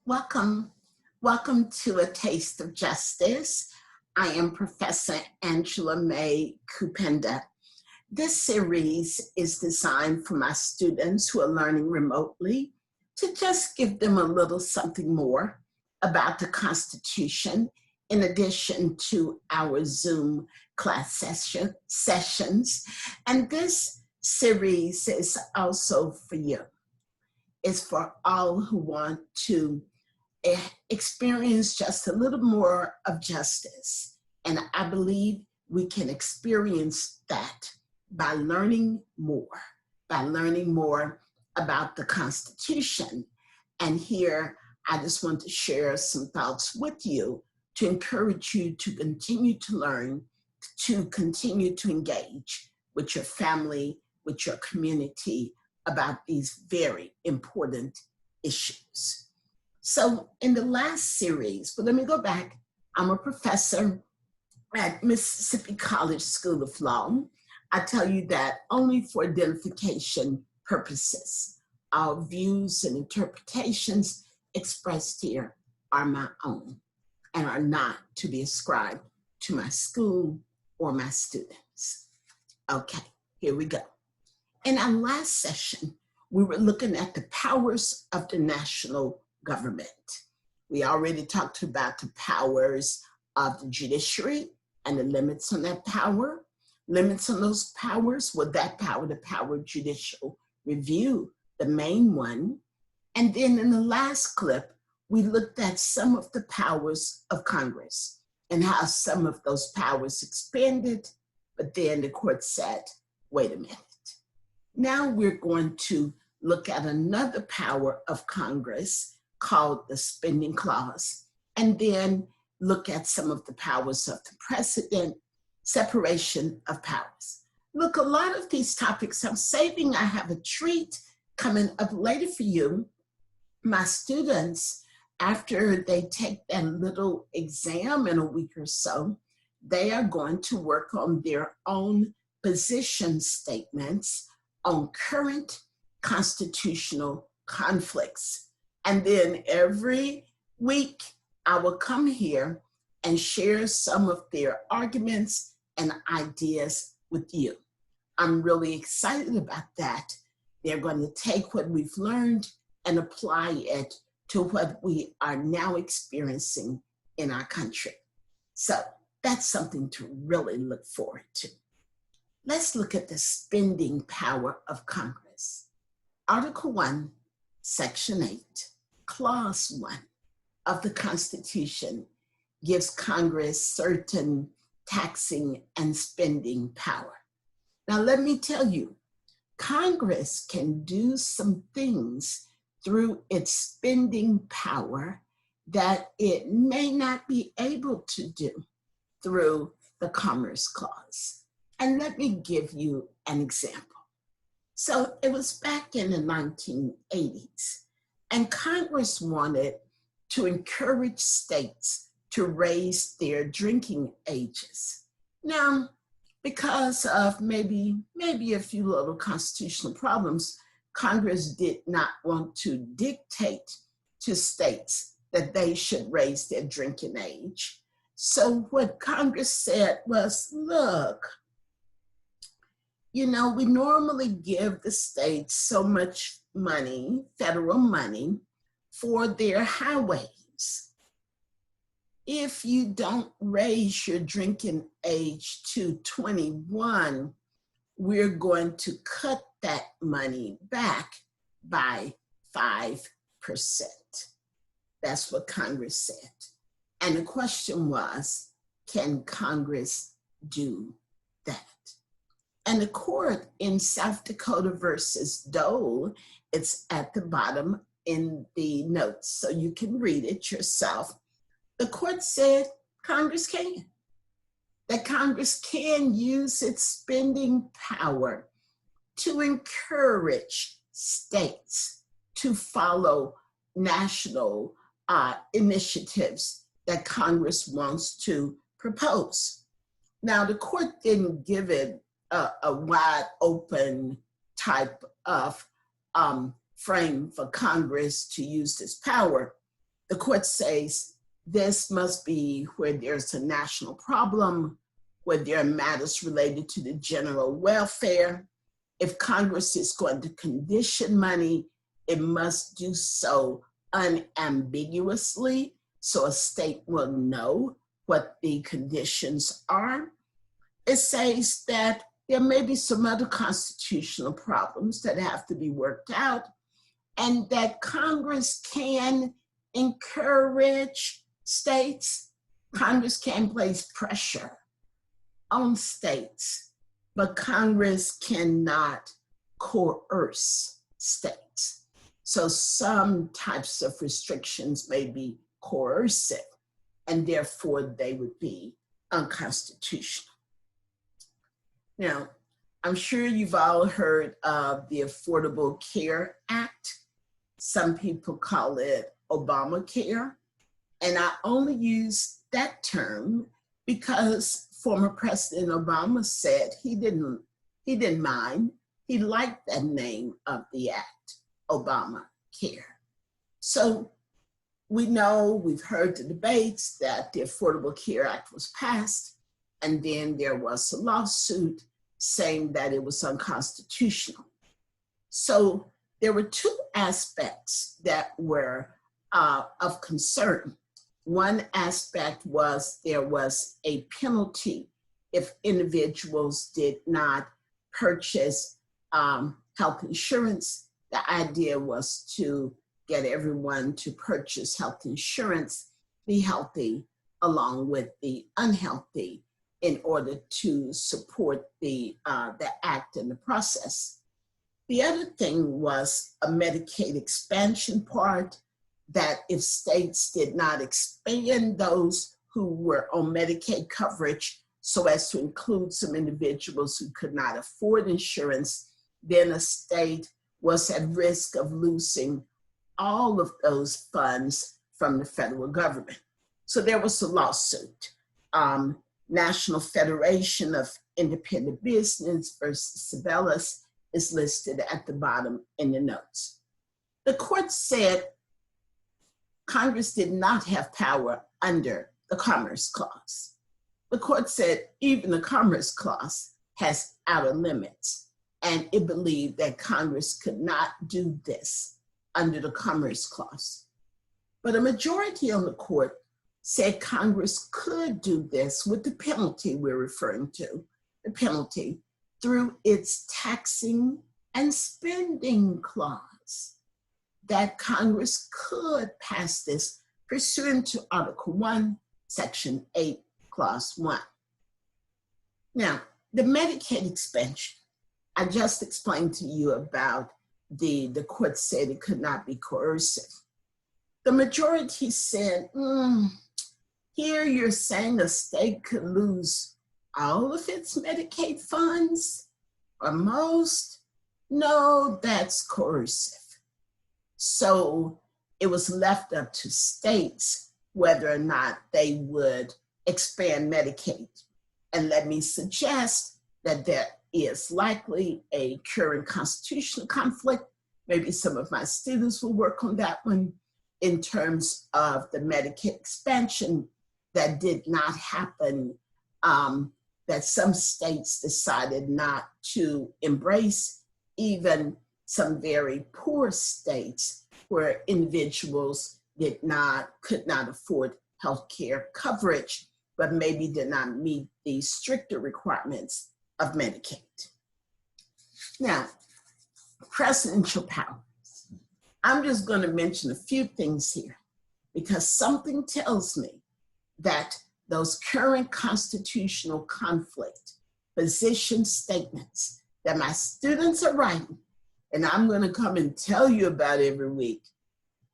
Welcome. Welcome to A Taste of Justice. I am Professor Angela May Kupenda. This series is designed for my students who are learning remotely to just give them a little something more about the Constitution in addition to our Zoom class sessions. And this series is also for you. It's for all who want to experience just a little more of justice. And I believe we can experience that by learning more about the Constitution. And here, I just want to share some thoughts with you to encourage you to continue to learn, to continue to engage with your family, with your community about these very important issues. So in the last series, but let me go back. I'm a professor at Mississippi College School of Law. I tell you that only for identification purposes. Our views and interpretations expressed here are my own and are not to be ascribed to my school or my students. Okay, here we go. In our last session, we were looking at the powers of the national government. We already talked about the powers of the judiciary and the limits on that power. Limits on those powers, well, that power, the power of judicial review, the main one. And then in the last clip, we looked at some of the powers of Congress and how some of those powers expanded, but then the court said, wait a minute. Now we're going to look at another power of Congress called the spending clause, and then look at some of the powers of the president, separation of powers. Look, a lot of these topics I'm saving. I have a treat coming up later for you. My students, after they take that little exam in a week or so, they are going to work on their own position statements on current constitutional conflicts. And then every week, I will come here and share some of their arguments and ideas with you. I'm really excited about that. They're going to take what we've learned and apply it to what we are now experiencing in our country. So that's something to really look forward to. Let's look at the spending power of Congress. Article 1, Section 8. Clause 1 of the Constitution gives Congress certain taxing and spending power. Now, let me tell you, Congress can do some things through its spending power that it may not be able to do through the Commerce Clause. And let me give you an example. So it was back in the 1980s. And Congress wanted to encourage states to raise their drinking ages. Now, because of maybe a few little constitutional problems, Congress did not want to dictate to states that they should raise their drinking age. So what Congress said was, look, you know, we normally give the states so much money, federal money, for their highways. If you don't raise your drinking age to 21, we're going to cut that money back by 5%. That's what Congress said. And the question was, can Congress do that? And the court in South Dakota versus Dole, it's at the bottom in the notes, so you can read it yourself. The court said Congress can. That Congress can use its spending power to encourage states to follow national initiatives that Congress wants to propose. Now, the court didn't give it a wide open type of frame for Congress to use this power, The court says this must be where there's a national problem, where there are matters related to the general welfare. If Congress is going to condition money, it must do so unambiguously, so a state will know what the conditions are. It says that there may be some other constitutional problems that have to be worked out, and that Congress can encourage states. Congress can place pressure on states, but Congress cannot coerce states. So some types of restrictions may be coercive, and therefore they would be unconstitutional. Now, I'm sure you've all heard of the Affordable Care Act. Some people call it Obamacare. And I only use that term because former President Obama said he didn't mind. He liked that name of the act, Obamacare. So we know, we've heard the debates that the Affordable Care Act was passed, and then there was a lawsuit saying that it was unconstitutional. So there were two aspects that were of concern. One aspect was there was a penalty if individuals did not purchase health insurance. The idea was to get everyone to purchase health insurance, be healthy along with the unhealthy, in order to support the act and the process. The other thing was a Medicaid expansion part, that if states did not expand those who were on Medicaid coverage so as to include some individuals who could not afford insurance, then a state was at risk of losing all of those funds from the federal government. So there was a lawsuit. National Federation of Independent Business versus Sabellis is listed at the bottom in the notes. The court said Congress did not have power under the Commerce Clause. The court said even the Commerce Clause has outer limits, and it believed that Congress could not do this under the Commerce Clause. But a majority on the court said Congress could do this with the penalty we're referring to, the penalty, through its taxing and spending clause, that Congress could pass this pursuant to Article 1, Section 8, Clause 1. Now, the Medicaid expansion, I just explained to you about the court said it could not be coercive. The majority said, here you're saying a state could lose all of its Medicaid funds or most? No, that's coercive. So it was left up to states whether or not they would expand Medicaid. And let me suggest that there is likely a current constitutional conflict. Maybe some of my students will work on that one in terms of the Medicaid expansion that did not happen, that some states decided not to embrace, even some very poor states where individuals could not afford healthcare coverage, but maybe did not meet the stricter requirements of Medicaid. Now, presidential powers. I'm just going to mention a few things here because something tells me that those current constitutional conflict position statements that my students are writing, and I'm going to come and tell you about every week,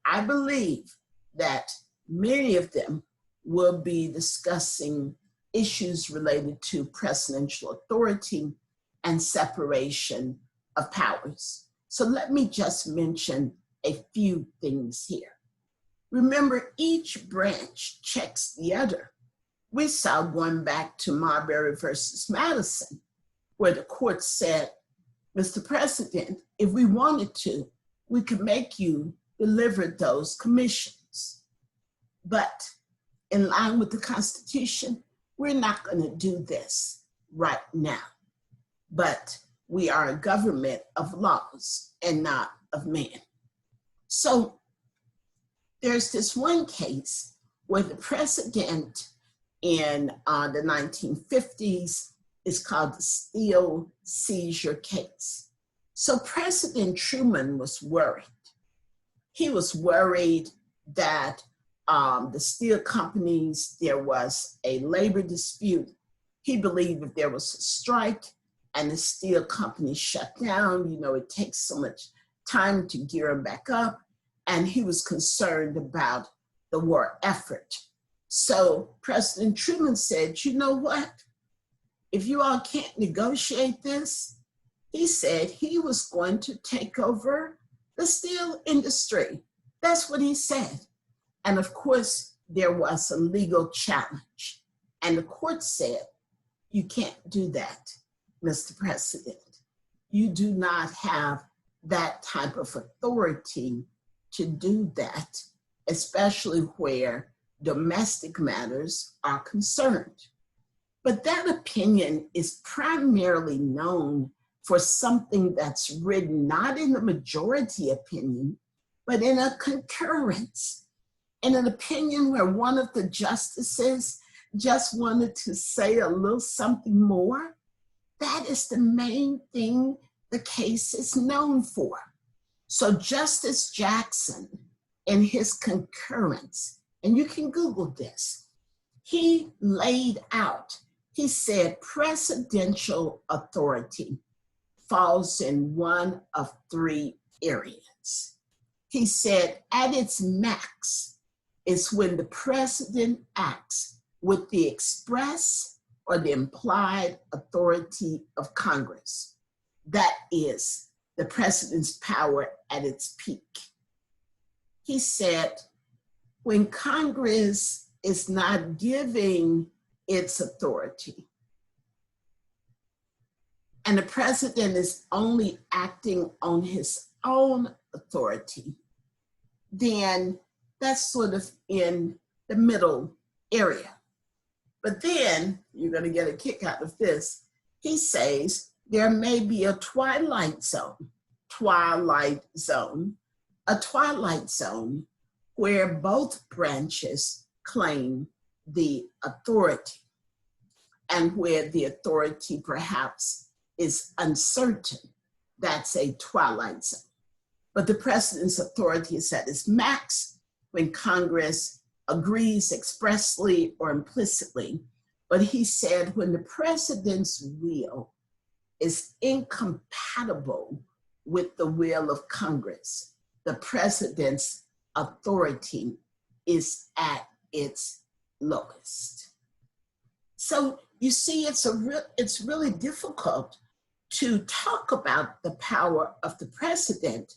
I believe that many of them will be discussing issues related to presidential authority and separation of powers. So let me just mention a few things here. Remember, each branch checks the other. We saw going back to Marbury versus Madison, where the court said, Mr. President, if we wanted to, we could make you deliver those commissions. But in line with the Constitution, we're not going to do this right now. But we are a government of laws and not of man. So there's this one case where the precedent in the 1950s is called the Steel Seizure case. So President Truman was worried. He was worried that the steel companies, there was a labor dispute. He believed if there was a strike and the steel companies shut down, you know, it takes so much time to gear them back up. And he was concerned about the war effort. So President Truman said, you know what? If you all can't negotiate this, he said he was going to take over the steel industry. That's what he said. And of course, there was a legal challenge. And the court said, you can't do that, Mr. President. You do not have that type of authority to do that, especially where domestic matters are concerned. But that opinion is primarily known for something that's written not in the majority opinion, but in a concurrence, in an opinion where one of the justices just wanted to say a little something more. That is the main thing the case is known for. So Justice Jackson, in his concurrence, and you can Google this, he laid out, he said presidential authority falls in one of three areas. He said at its max is when the president acts with the express or the implied authority of Congress. That is the president's power at its peak. He said, when Congress is not giving its authority, and the president is only acting on his own authority, then that's sort of in the middle area. But then, you're going to get a kick out of this, he says there may be a twilight zone where both branches claim the authority and where the authority perhaps is uncertain. That's a twilight zone. But the president's authority is at its max when Congress agrees expressly or implicitly. But he said when the president's will is incompatible with the will of Congress, the president's authority is at its lowest. So you see, it's really difficult to talk about the power of the president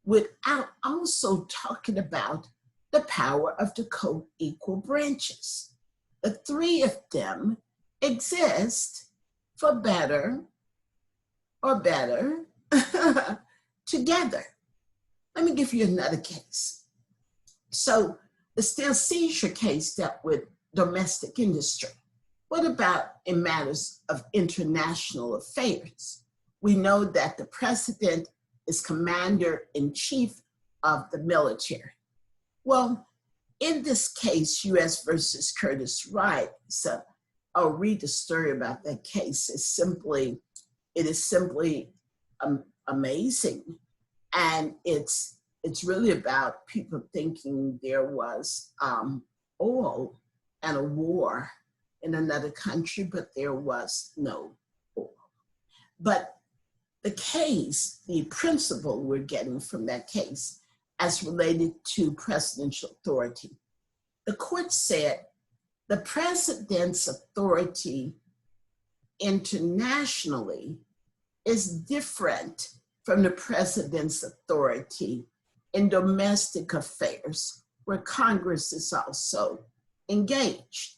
without also talking about the power of the co-equal branches. The three of them exist for better or better together. Let me give you another case. So the steel seizure case dealt with domestic industry. What about in matters of international affairs? We know that the president is commander-in-chief of the military. Well, in this case, U.S. versus Curtis Wright, so I'll read the story about that case. It is simply amazing. And it's really about people thinking there was oil and a war in another country, but there was no oil. But the case, the principle we're getting from that case as related to presidential authority, the court said the president's authority internationally is different from the president's authority in domestic affairs, where Congress is also engaged.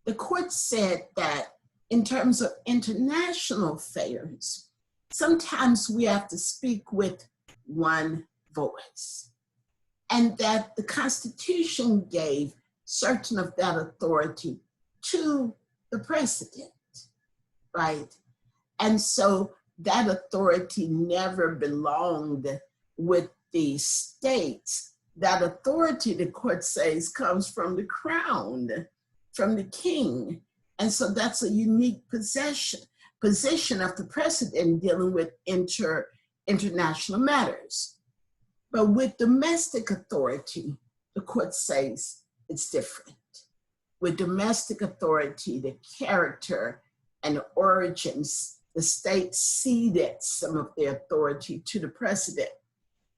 The court said that in terms of international affairs, sometimes we have to speak with one voice, and that the Constitution gave certain of that authority to the president, right? And so that authority never belonged with the states. That authority, the court says, comes from the crown, from the king. And so that's a unique position of the president dealing with international matters. But with domestic authority, the court says it's different. With domestic authority, the character and the origins, the state ceded some of their authority to the president.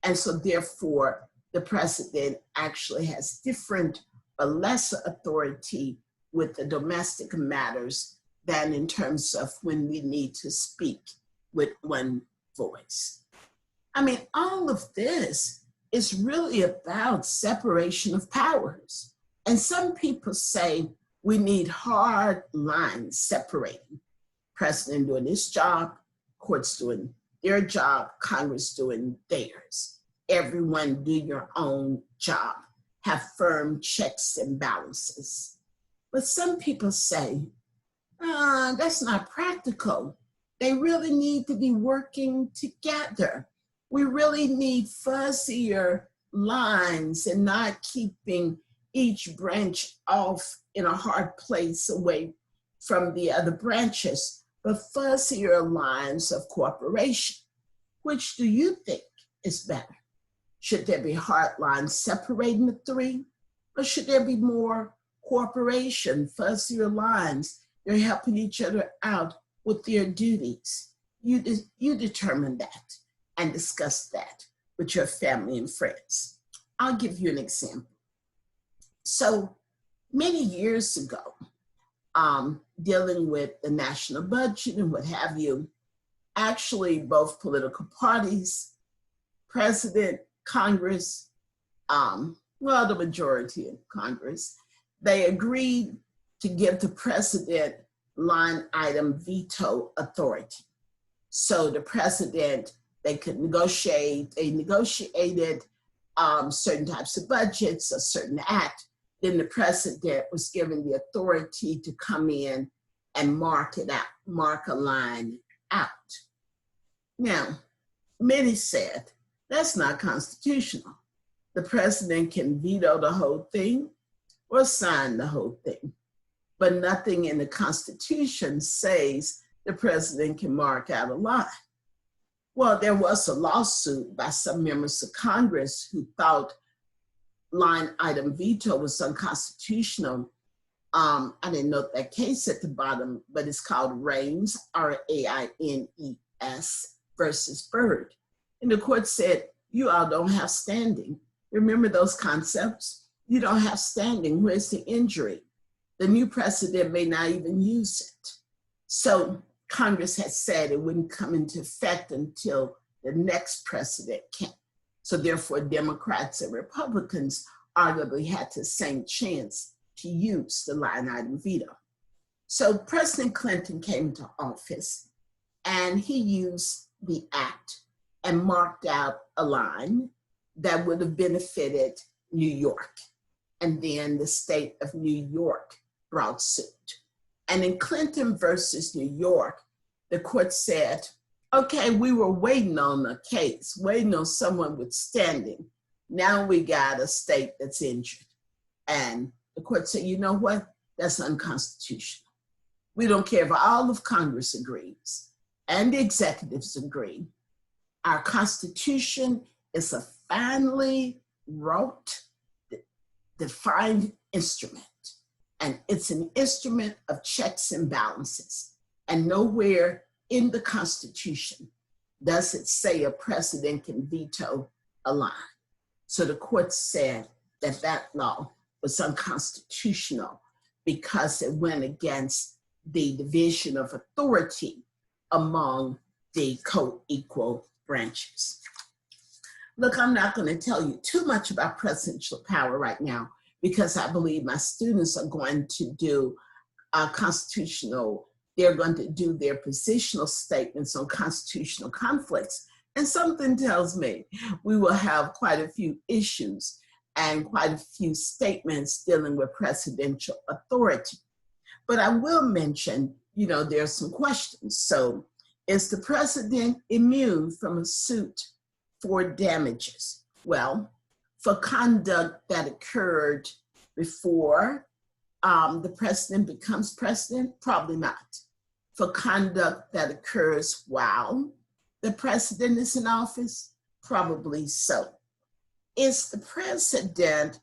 And so therefore, the president actually has different or lesser authority with the domestic matters than in terms of when we need to speak with one voice. I mean, all of this is really about separation of powers. And some people say we need hard lines separating. President doing his job, courts doing their job, Congress doing theirs. Everyone do your own job. Have firm checks and balances. But some people say, that's not practical. They really need to be working together. We really need fuzzier lines and not keeping each branch off in a hard place away from the other branches, but fuzzier lines of cooperation. Which do you think is better? Should there be hard lines separating the three? Or should there be more cooperation, fuzzier lines? They're helping each other out with their duties. You determine that and discuss that with your family and friends. I'll give you an example. So many years ago, dealing with the national budget and what have you, actually both political parties, president, Congress, the majority of Congress, they agreed to give the president line item veto authority. So the president, they could negotiate, they negotiated certain types of budgets, a certain act. Then the president was given the authority to come in and mark it out, mark a line out. Now, many said, that's not constitutional. The president can veto the whole thing or sign the whole thing, but nothing in the Constitution says the president can mark out a line. Well, there was a lawsuit by some members of Congress who thought line item veto was unconstitutional. I didn't note that case at the bottom, but it's called Raines, R-A-I-N-E-S versus Byrd. And the court said, you all don't have standing. Remember those concepts? You don't have standing. Where's the injury? The new president may not even use it. So Congress had said it wouldn't come into effect until the next president can. So therefore, Democrats and Republicans arguably had the same chance to use the line item veto. So President Clinton came into office and he used the act and marked out a line that would have benefited New York. And then the state of New York brought suit. And in Clinton versus New York, the court said, okay, we were waiting on a case, waiting on someone with standing. Now we got a state that's injured. And the court said, you know what? That's unconstitutional. We don't care if all of Congress agrees and the executives agree. Our Constitution is a finely wrote, defined instrument. And it's an instrument of checks and balances. And nowhere in the Constitution does it say a president can veto a line. So the court said that that law was unconstitutional because it went against the division of authority among the co-equal branches. Look, I'm not going to tell you too much about presidential power right now because I believe my students are going to do they're going to do their positional statements on constitutional conflicts. And something tells me we will have quite a few issues and quite a few statements dealing with presidential authority. But I will mention, there are some questions. So, is the president immune from a suit for damages? Well, for conduct that occurred before the president becomes president, probably not. For conduct that occurs while the president is in office, probably so. Is the president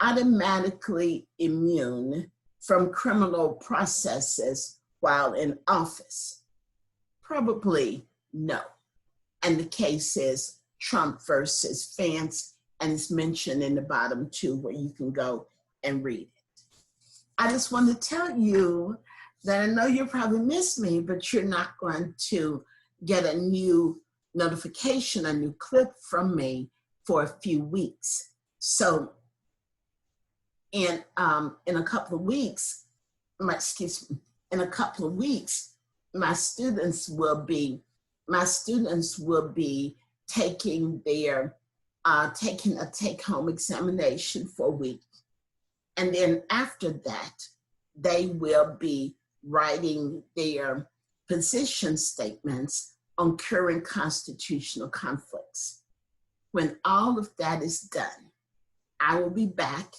automatically immune from criminal processes while in office? Probably no. And the case is Trump versus Vance, and it's mentioned in the bottom two where you can go and read it. I just want to tell you that I know you probably missed me, but you're not going to get a new notification, a new clip from me for a few weeks. So in a couple of weeks, my students will be taking a take-home examination for a week. And then after that, they will be writing their position statements on current constitutional conflicts. When all of that is done, I will be back,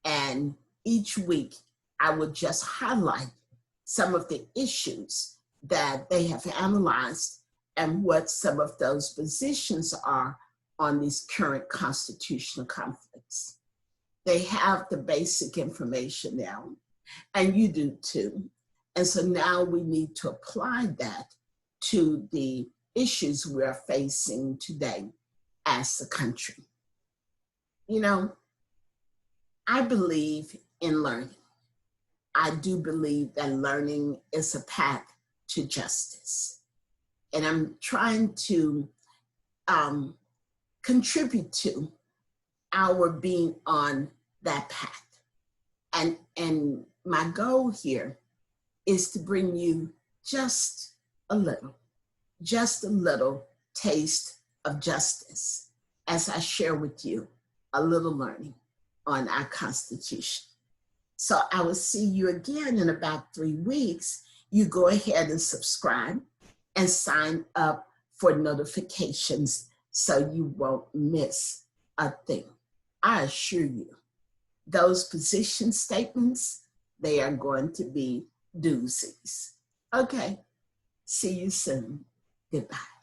and each week I will just highlight some of the issues that they have analyzed and what some of those positions are on these current constitutional conflicts. They have the basic information now, and you do too. And so now we need to apply that to the issues we're facing today as a country. I believe in learning. I do believe that learning is a path to justice. And I'm trying to contribute to our being on that path. And my goal here is to bring you just a little taste of justice as I share with you a little learning on our Constitution. So I will see you again in about 3 weeks. You go ahead and subscribe and sign up for notifications so you won't miss a thing. I assure you, those position statements, they are going to be doozies. Okay, see you soon. Goodbye.